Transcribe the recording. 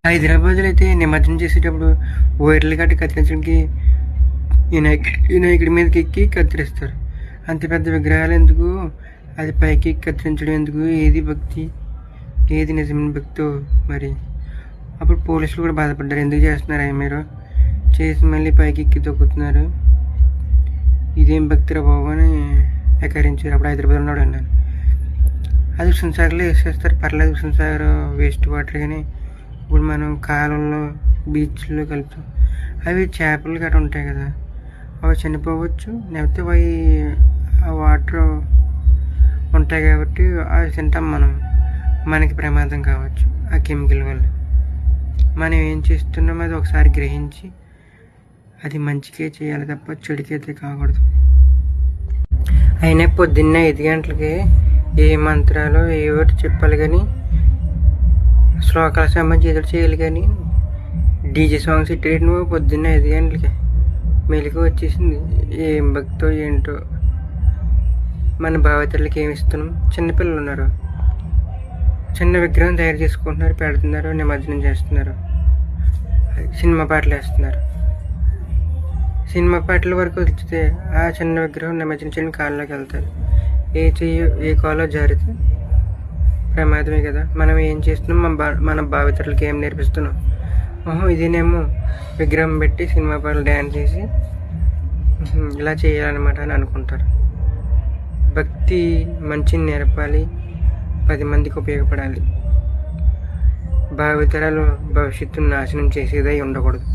హైదరాబాద్లో అయితే నిమజ్జనం చేసేటప్పుడు వైర్లు గట్టి కత్తిరించడానికి వినాయకుడి మీదకి ఎక్కి కత్తిరిస్తారు. అంత పెద్ద విగ్రహాలు ఎందుకు, అది పైకి కత్తిరించడం ఎందుకు, ఏది భక్తి, ఏది నిజమైన భక్తో మరి. అప్పుడు పోలీసులు కూడా బాధపడ్డారు, ఎందుకు చేస్తున్నారు అవి మీరు, చేసి మళ్ళీ పైకి ఎక్కి తొక్కుతున్నారు, ఇదేం భక్తిరా బాబు అని ఎకరించారు. అప్పుడు హైదరాబాద్ ఉన్నాడు అన్నారు. అది హుస్సేన్ వేసేస్తారు, పర్లేదు హుస్సేన్ వేస్ట్ వాటర్. కానీ ఇప్పుడు మనం కాలంలో బీచ్లో కలుపుతాం, అవి చేపలు గట్రా ఉంటాయి కదా, అవి చనిపోవచ్చు, లేకపోతే అవి ఆ వాటర్ ఉంటాయి కాబట్టి అవి తింటాం మనం, మనకి ప్రమాదం కావచ్చు ఆ కెమికల్ వల్ల. మనం ఏం చేస్తున్నామో అది ఒకసారి గ్రహించి అది మంచికే చేయాలి తప్ప చెడుకైతే కాకూడదు. అయినా పొద్దున్నే 5 గంటలకి ఏ మంత్రాలు ఏవో చెప్పాలి, కానీ శ్లోకాల సంబంధించి ఏదో చేయాలి. కానీ డీజే సాంగ్స్ ఇట్టేటి నువ్వు పొద్దున్నే 5 గంటలకి మెలకు వచ్చేసింది. ఏం భక్తో ఏంటో, మన భావితరులకి ఏమి ఇస్తున్నాం. చిన్నపిల్లలు ఉన్నారు, చిన్న విగ్రహం తయారు చేసుకుంటున్నారు, పెడుతున్నారు, నిమజ్జనం చేస్తున్నారు, సినిమా పాటలు వేస్తున్నారు. సినిమా పాటల వరకు వచ్చితే ఆ చిన్న విగ్రహం నిమజ్జనం చేయని కాళ్ళలోకి వెళ్తారు. ఏ కాలో జారితే ప్రమాదమే కదా. మనం ఏం చేస్తున్నాం, మన భావితరులకి ఏం నేర్పిస్తున్నాం. ఇదేనేమో విగ్రహం పెట్టి సినిమా పాటలు డ్యాన్స్ చేసి ఇలా చేయాలన్నమాట అని అనుకుంటారు. భక్తి మంచిని నేర్పాలి, 10 మందికి ఉపయోగపడాలి. భావితరాలు భవిష్యత్తును నాశనం చేసేదై ఉండకూడదు.